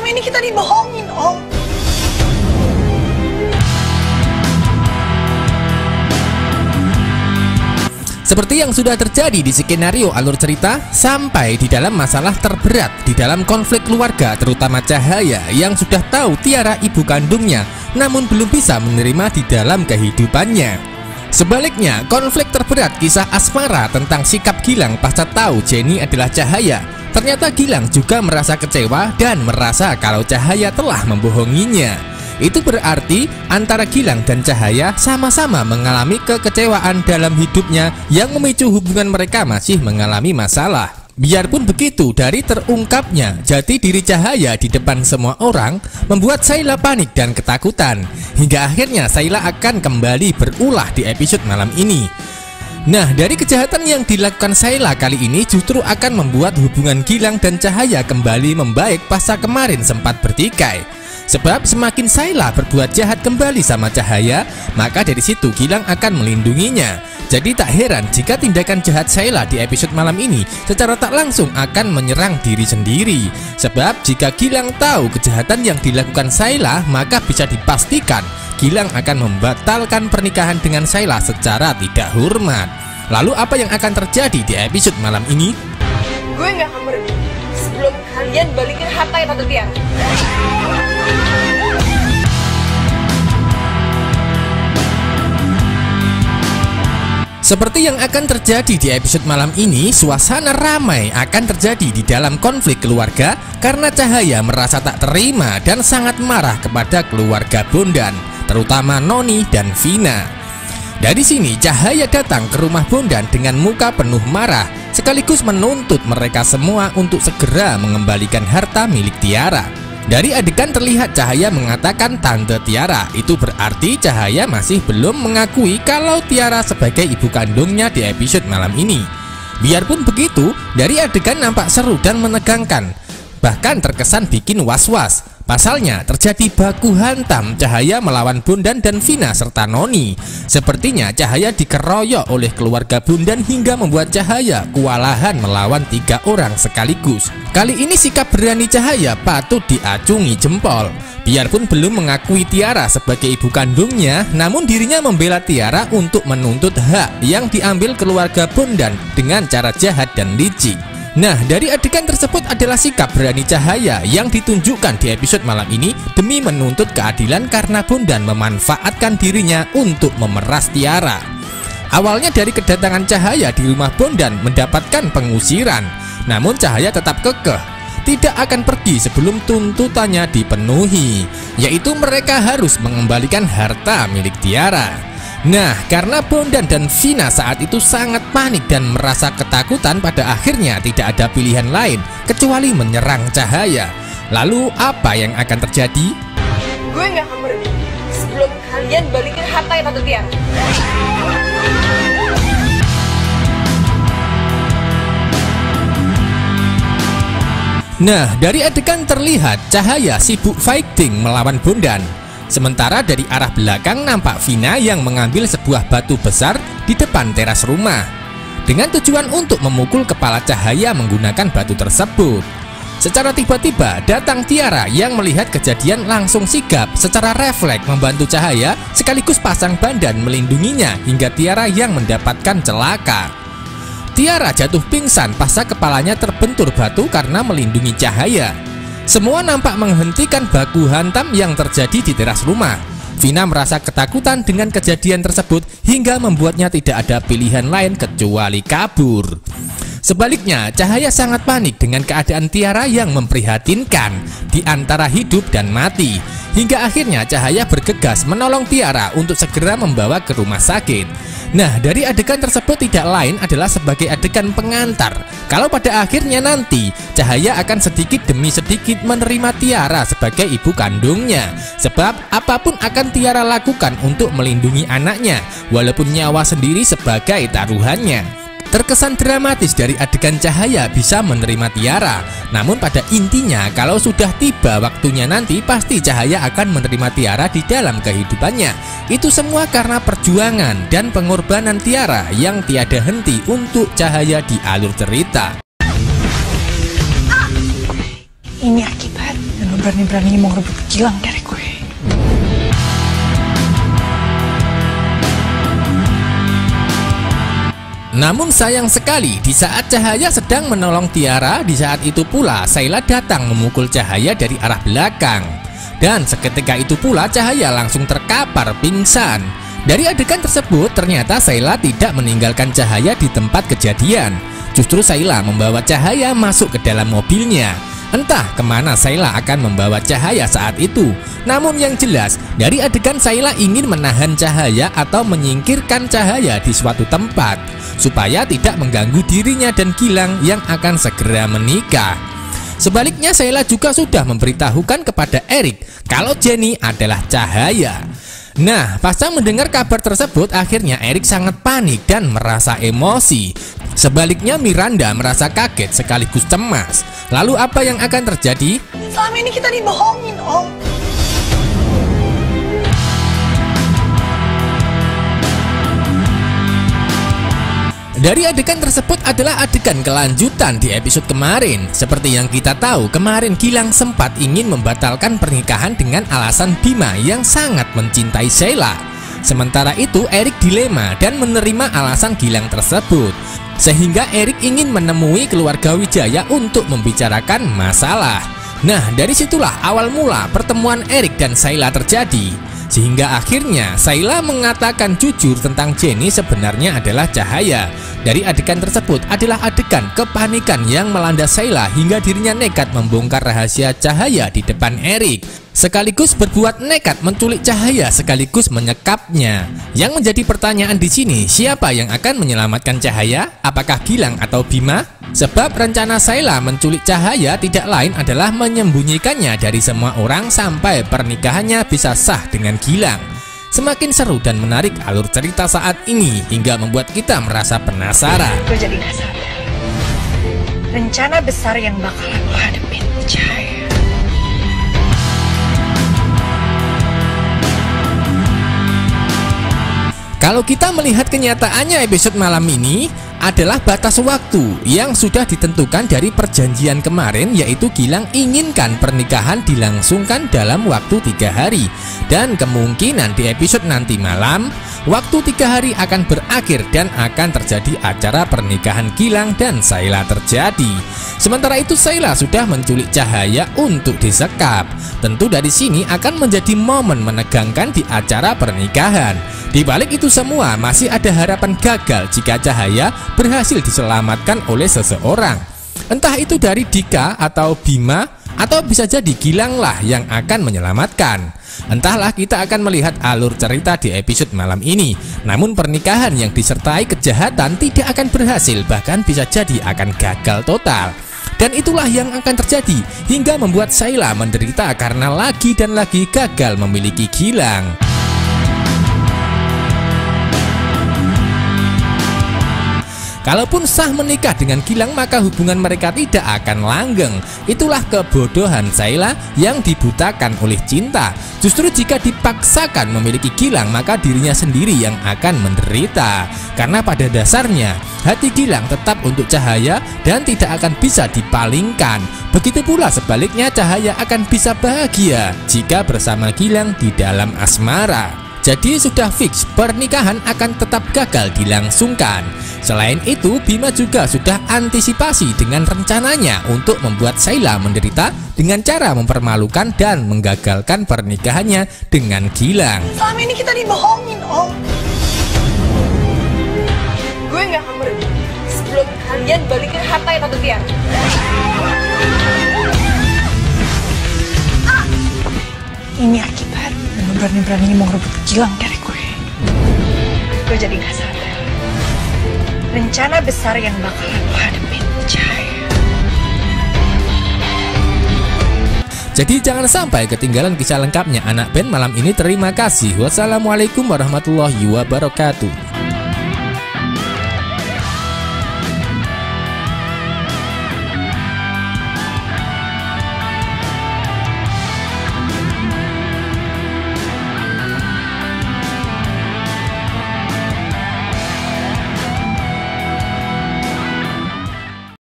selama ini kita dibohongin, Om. Seperti yang sudah terjadi di skenario alur cerita, sampai di dalam masalah terberat di dalam konflik keluarga, terutama Cahaya yang sudah tahu Tiara ibu kandungnya, namun belum bisa menerima di dalam kehidupannya. Sebaliknya, konflik terberat kisah asmara tentang sikap Gilang pasca tahu Jenny adalah Cahaya. Ternyata Gilang juga merasa kecewa dan merasa kalau Cahaya telah membohonginya. Itu berarti antara Gilang dan Cahaya sama-sama mengalami kekecewaan dalam hidupnya yang memicu hubungan mereka masih mengalami masalah. Biarpun begitu, dari terungkapnya jati diri Cahaya di depan semua orang membuat Sheila panik dan ketakutan. Hingga akhirnya Sheila akan kembali berulah di episode malam ini. Nah, dari kejahatan yang dilakukan Sheila kali ini justru akan membuat hubungan Gilang dan Cahaya kembali membaik pasca kemarin sempat bertikai. Sebab semakin Sheila berbuat jahat kembali sama Cahaya, maka dari situ Gilang akan melindunginya. Jadi tak heran jika tindakan jahat Sheila di episode malam ini secara tak langsung akan menyerang diri sendiri. Sebab jika Gilang tahu kejahatan yang dilakukan Sheila, maka bisa dipastikan Gilang akan membatalkan pernikahan dengan Sheila secara tidak hormat. Lalu apa yang akan terjadi di episode malam ini? Gue gak akan pergi sebelum kalian balikin harta yang Tante Tiara. Seperti yang akan terjadi di episode malam ini, suasana ramai akan terjadi di dalam konflik keluarga karena Cahaya merasa tak terima dan sangat marah kepada keluarga Bondan, terutama Noni dan Vina. Dari sini Cahaya datang ke rumah Bondan dengan muka penuh marah, sekaligus menuntut mereka semua untuk segera mengembalikan harta milik Tiara. Dari adegan terlihat Cahaya mengatakan Tante Tiara, itu berarti Cahaya masih belum mengakui kalau Tiara sebagai ibu kandungnya di episode malam ini. Biarpun begitu, dari adegan nampak seru dan menegangkan, bahkan terkesan bikin was-was. Pasalnya terjadi baku hantam Cahaya melawan Bondan dan Vina serta Noni. Sepertinya Cahaya dikeroyok oleh keluarga Bondan hingga membuat Cahaya kewalahan melawan 3 orang sekaligus. Kali ini sikap berani Cahaya patut diacungi jempol. Biarpun belum mengakui Tiara sebagai ibu kandungnya, namun dirinya membela Tiara untuk menuntut hak yang diambil keluarga Bondan dengan cara jahat dan licik. Nah, dari adegan tersebut adalah sikap berani Cahaya yang ditunjukkan di episode malam ini demi menuntut keadilan karena Bondan memanfaatkan dirinya untuk memeras Tiara. Awalnya dari kedatangan Cahaya di rumah Bondan mendapatkan pengusiran, namun Cahaya tetap kekeh tidak akan pergi sebelum tuntutannya dipenuhi, yaitu mereka harus mengembalikan harta milik Tiara. Nah, karena Bondan dan Vina saat itu sangat panik dan merasa ketakutan, pada akhirnya tidak ada pilihan lain kecuali menyerang Cahaya. Lalu apa yang akan terjadi? Gue gak akan pergi sebelum kalian balikin harta yang Tante Tiara. Nah, dari adegan terlihat Cahaya sibuk fighting melawan Bondan. Sementara dari arah belakang nampak Vina yang mengambil sebuah batu besar di depan teras rumah dengan tujuan untuk memukul kepala Cahaya menggunakan batu tersebut. Secara tiba-tiba datang Tiara yang melihat kejadian langsung sigap secara refleks membantu Cahaya sekaligus pasang badan melindunginya hingga Tiara yang mendapatkan celaka. Tiara jatuh pingsan pasca kepalanya terbentur batu karena melindungi Cahaya. Semua nampak menghentikan baku hantam yang terjadi di teras rumah. Vina merasa ketakutan dengan kejadian tersebut hingga membuatnya tidak ada pilihan lain kecuali kabur. Sebaliknya, Cahaya sangat panik dengan keadaan Tiara yang memprihatinkan di antara hidup dan mati. Hingga akhirnya Cahaya bergegas menolong Tiara untuk segera membawa ke rumah sakit. Nah, dari adegan tersebut tidak lain adalah sebagai adegan pengantar kalau pada akhirnya nanti Cahaya akan sedikit demi sedikit menerima Tiara sebagai ibu kandungnya. Sebab apapun akan Tiara lakukan untuk melindungi anaknya, walaupun nyawa sendiri sebagai taruhannya. Terkesan dramatis dari adegan Cahaya bisa menerima Tiara, namun pada intinya kalau sudah tiba waktunya nanti pasti Cahaya akan menerima Tiara di dalam kehidupannya. Itu semua karena perjuangan dan pengorbanan Tiara yang tiada henti untuk Cahaya di alur cerita. Ini akibat berani-berani mau rebut Gilang dari gue. Namun sayang sekali, di saat Cahaya sedang menolong Tiara, di saat itu pula Sheila datang memukul Cahaya dari arah belakang. Dan seketika itu pula Cahaya langsung terkapar pingsan. Dari adegan tersebut ternyata Sheila tidak meninggalkan Cahaya di tempat kejadian. Justru Sheila membawa Cahaya masuk ke dalam mobilnya. Entah kemana Sheila akan membawa Cahaya saat itu. Namun yang jelas, dari adegan Sheila ingin menahan Cahaya atau menyingkirkan Cahaya di suatu tempat supaya tidak mengganggu dirinya dan Gilang yang akan segera menikah. Sebaliknya Sheila juga sudah memberitahukan kepada Erik kalau Jenny adalah Cahaya. Nah, pasca mendengar kabar tersebut, akhirnya Erik sangat panik dan merasa emosi. Sebaliknya Miranda merasa kaget sekaligus cemas. Lalu apa yang akan terjadi? Selama ini kita dibohongin, Om. Dari adegan tersebut adalah adegan kelanjutan di episode kemarin. Seperti yang kita tahu, kemarin Gilang sempat ingin membatalkan pernikahan dengan alasan Bima yang sangat mencintai Sheila. Sementara itu Erik dilema dan menerima alasan Gilang tersebut. Sehingga Erik ingin menemui keluarga Wijaya untuk membicarakan masalah. Nah, dari situlah awal mula pertemuan Erik dan Sheila terjadi. Sehingga akhirnya Sheila mengatakan jujur tentang Jenny sebenarnya adalah Cahaya. Dari adegan tersebut adalah adegan kepanikan yang melanda Sheila hingga dirinya nekat membongkar rahasia Cahaya di depan Erik. Sekaligus berbuat nekat menculik Cahaya sekaligus menyekapnya. Yang menjadi pertanyaan di sini, siapa yang akan menyelamatkan Cahaya? Apakah Gilang atau Bima? Sebab rencana Sheila menculik Cahaya tidak lain adalah menyembunyikannya dari semua orang sampai pernikahannya bisa sah dengan Gilang. Semakin seru dan menarik alur cerita saat ini hingga membuat kita merasa penasaran. Gue jadi gak sadar rencana besar yang bakalan lo hadepin Cahaya. Kalau kita melihat kenyataannya, episode malam ini adalah batas waktu yang sudah ditentukan dari perjanjian kemarin, yaitu Gilang inginkan pernikahan dilangsungkan dalam waktu 3 hari. Dan kemungkinan di episode nanti malam, waktu 3 hari akan berakhir dan akan terjadi acara pernikahan Gilang dan Sheila terjadi. Sementara itu Sheila sudah menculik Cahaya untuk disekap. Tentu dari sini akan menjadi momen menegangkan di acara pernikahan. Di balik itu semua masih ada harapan gagal jika Cahaya berhasil diselamatkan oleh seseorang. Entah itu dari Dika atau Bima, atau bisa jadi Gilang lah yang akan menyelamatkan. Entahlah, kita akan melihat alur cerita di episode malam ini. Namun pernikahan yang disertai kejahatan tidak akan berhasil, bahkan bisa jadi akan gagal total. Dan itulah yang akan terjadi hingga membuat Sheila menderita karena lagi dan lagi gagal memiliki Gilang. Kalaupun sah menikah dengan Gilang, maka hubungan mereka tidak akan langgeng. Itulah kebodohan Sheila yang dibutakan oleh cinta. Justru jika dipaksakan memiliki Gilang, maka dirinya sendiri yang akan menderita. Karena pada dasarnya hati Gilang tetap untuk Cahaya dan tidak akan bisa dipalingkan. Begitu pula sebaliknya, Cahaya akan bisa bahagia jika bersama Gilang di dalam asmara. Jadi sudah fix pernikahan akan tetap gagal dilangsungkan. Selain itu, Bima juga sudah antisipasi dengan rencananya untuk membuat Sheila menderita dengan cara mempermalukan dan menggagalkan pernikahannya dengan Gilang. Selama ini kita dibohongin, Om. Gue gak akan pergi sebelum kalian balikin harta Tante Tiara. Ini akibat lo berani-berani mau rebut Gilang dari gue. Gue jadi gak sadar rencana besar yang bakalan lo hadepin Cahaya. Jadi jangan sampai ketinggalan kisah lengkapnya anak band malam ini. Terima kasih. Wassalamualaikum warahmatullahi wabarakatuh.